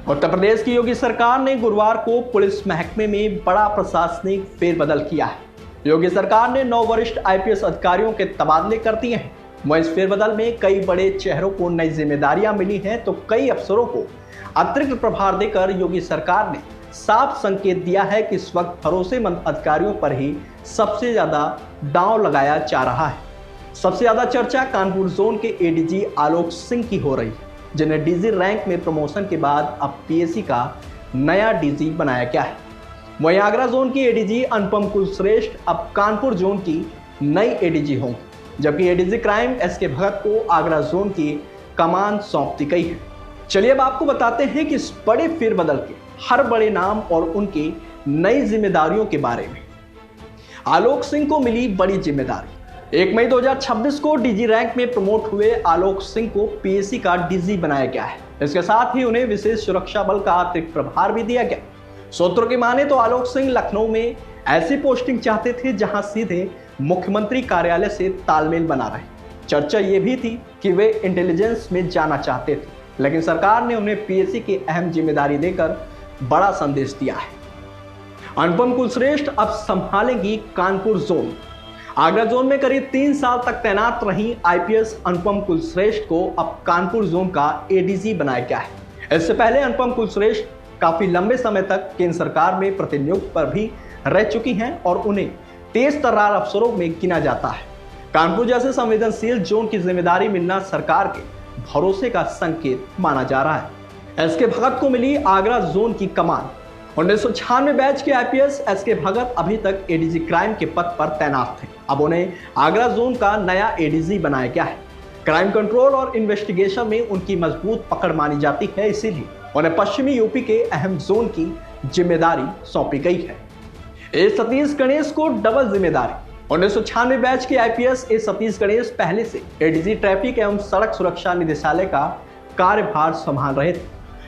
उत्तर प्रदेश की योगी सरकार ने गुरुवार को पुलिस महकमे में बड़ा प्रशासनिक फेरबदल किया है। योगी सरकार ने 9 वरिष्ठ आईपीएस अधिकारियों के तबादले कर दिए हैं। वहीं इस फेरबदल में कई बड़े चेहरों को नई जिम्मेदारियां मिली हैं, तो कई अफसरों को अतिरिक्त प्रभार देकर योगी सरकार ने साफ संकेत दिया है कि इस वक्त भरोसेमंद अधिकारियों पर ही सबसे ज्यादा दांव लगाया जा रहा है। सबसे ज्यादा चर्चा कानपुर जोन के एडीजी आलोक सिंह की हो रही है, जिन्हें डीजी रैंक में प्रमोशन के बाद अब पीएसी का नया डीजी बनाया गया है। वहीं आगरा जोन की एडीजी अनुपम कुलश्रेष्ठ अब कानपुर जोन की नई एडीजी होंगी, जबकि एडीजी क्राइम एसके भगत को आगरा जोन की कमान सौंप दी गई है। चलिए अब आपको बताते हैं कि इस बड़े फेरबदल के हर बड़े नाम और उनकी नई जिम्मेदारियों के बारे में। आलोक सिंह को मिली बड़ी जिम्मेदारी। 1 मई 2026 को डीजी रैंक में प्रमोट हुए आलोक सिंह को पीएसी का डीजी बनाया गया है। इसके साथ ही उन्हें विशेष सुरक्षा बल का अतिरिक्त प्रभार भी दिया गया। सूत्रों की माने तो आलोक सिंह लखनऊ में ऐसी पोस्टिंग चाहते थे जहां सीधे मुख्यमंत्री कार्यालय से तालमेल बना रहे। चर्चा ये भी थी कि वे इंटेलिजेंस में जाना चाहते थे, लेकिन सरकार ने उन्हें पीएसी की अहम जिम्मेदारी देकर बड़ा संदेश दिया है। अनुपम कुलश्रेष्ठ अब संभालेंगी कानपुर जोन। आगरा जोन में करीब 3 साल तक तैनात रही आईपीएस अनुपम कुलश्रेष्ठ को अब कानपुर जोन का एडीजी बनाया गया है। इससे पहले अनुपम कुलश्रेष्ठ काफी लंबे समय तक केंद्र सरकार में प्रतिनियुक्त पर भी रह चुकी हैं और उन्हें तेज तर्रार अफसरों में गिना जाता है। कानपुर जैसे संवेदनशील जोन की जिम्मेदारी मिलना सरकार के भरोसे का संकेत माना जा रहा है। एसके भगत को मिली आगरा जोन की कमान। 1996 बैच के आईपीएस एसके भगत अभी तक एडीजी क्राइम के पद पर तैनात थे। अब उन्हें आगरा जोन का नया एडीजी बनाया गया है। क्राइम कंट्रोल और इन्वेस्टिगेशन में उनकी मजबूत पकड़ मानी जाती है, इसीलिए उन्हें पश्चिमी यूपी के अहम जोन की जिम्मेदारी सौंपी गई है। ए सतीश गणेश को डबल जिम्मेदारी। 1996 बैच के आईपीएस ए सतीश गणेश पहले से एडीजी ट्रैफिक एवं सड़क सुरक्षा निदेशालय का कार्यभार संभाल रहे थे,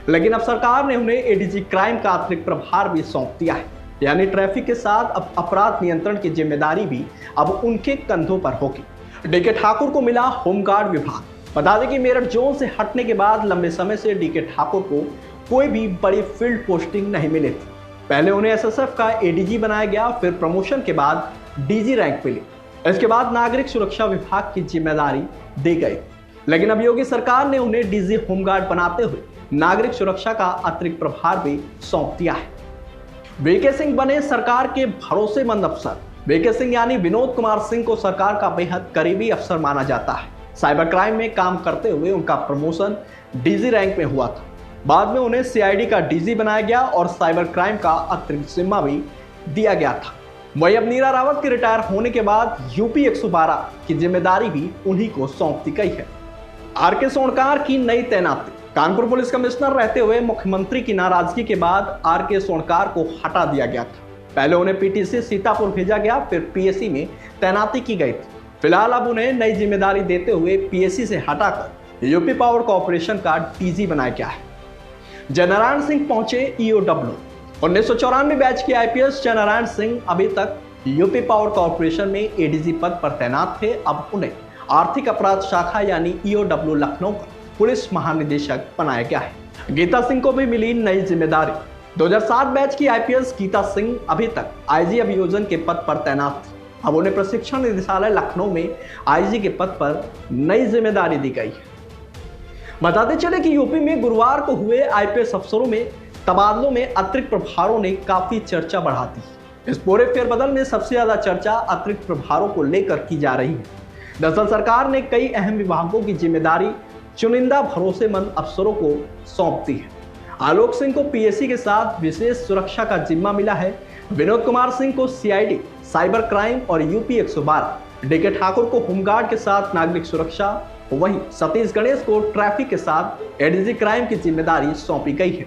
लेकिन अब सरकार ने उन्हें एडीजी क्राइम का अतिरिक्त प्रभार भी सौंप दिया है। यानी ट्रैफिक के साथ अब अपराध नियंत्रण की जिम्मेदारी भी अब उनके कंधों पर होगी। डीके ठाकुर को मिला होमगार्ड विभाग। बता दें कि मेरठ जोन से हटने के बाद लंबे समय से डीके ठाकुर को कोई भी बड़ी फील्ड पोस्टिंग नहीं मिली थी। पहले उन्हें एसएसएफ का एडीजी बनाया गया, फिर प्रमोशन के बाद डीजी रैंक मिली। इसके बाद नागरिक सुरक्षा विभाग की जिम्मेदारी दी गई, लेकिन अब योगी सरकार ने उन्हें डीजी होमगार्ड बनाते हुए नागरिक सुरक्षा का अतिरिक्त प्रभार भी सौंप दिया है। वीके सिंह बने सरकार के भरोसेमंद अफसर। वीके सिंह यानी विनोद कुमार सिंह को सरकार का बेहद करीबी अफसर माना जाता है। साइबर क्राइम में काम करते हुए उनका प्रमोशन डीजी रैंक में हुआ था। बाद में उन्हें सीआईडी का डीजी बनाया गया और साइबर क्राइम का अतिरिक्त जिम्मा भी दिया गया था। वहीं अब नीरा रावत के रिटायर होने के बाद यूपी 112 की जिम्मेदारी भी उन्हीं को सौंप दी गई है। आरके सोनकार की नई तैनाती। कानपुर पुलिस कमिश्नर रहते हुए मुख्यमंत्री की नाराजगी के बाद आरके सोनकार को हटा दिया गया था। पहले उन्हें पीटीसी सीतापुर भेजा गया, फिर पीएसी में तैनाती की गई थी। फिलहाल अब उन्हें नई जिम्मेदारी देते हुए पीएसी से हटाकर यूपी पावर कॉर्पोरेशन का डीजी बनाया गया है। जयनारायण सिंह पहुंचे ईओडब्ल्यू। 1994 बैच के आईपीएस जयनारायण सिंह अभी तक यूपी पावर कॉर्पोरेशन में एडीजी पद पर तैनात थे। अब उन्हें आर्थिक अपराध शाखा यानी ईओडब्ल्यू लखनऊ का पुलिस महानिदेशक बनाया गया है। गीता सिंह को भी मिली नई जिम्मेदारी। 2007 बैच की आईपीएस गीता सिंह अभी तक आईजी अभियोजन के पद पर तैनात थी। अब उन्हें प्रशिक्षण निदेशालय लखनऊ में आईजी के पद पर नई जिम्मेदारी दी गई है। बताते चले कि यूपी में गुरुवार को हुए आईपीएस अफसरों में तबादलों में अतिरिक्त प्रभारों ने काफी चर्चा बढ़ा दी। इस पूरे फेरबदल में सबसे ज्यादा चर्चा अतिरिक्त प्रभारों को लेकर की जा रही है। दरअसल सरकार ने कई अहम विभागों की जिम्मेदारी चुनिंदा भरोसेमंद अफसरों को सौंप दी है। आलोक सिंह को पीएसी के साथ विशेष सुरक्षा का जिम्मा मिला है। विनोद कुमार सिंह को सीआईडी, साइबर क्राइम और यूपी 112, डीके ठाकुर को होमगार्ड के साथ नागरिक सुरक्षा, वहीं सतीश गणेश को ट्रैफिक के साथ एडीजी क्राइम की जिम्मेदारी सौंपी गई है।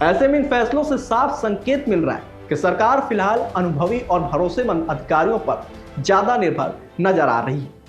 ऐसे में इन फैसलों से साफ संकेत मिल रहा है कि सरकार फिलहाल अनुभवी और भरोसेमंद अधिकारियों पर ज्यादा निर्भर नजर आ रही है।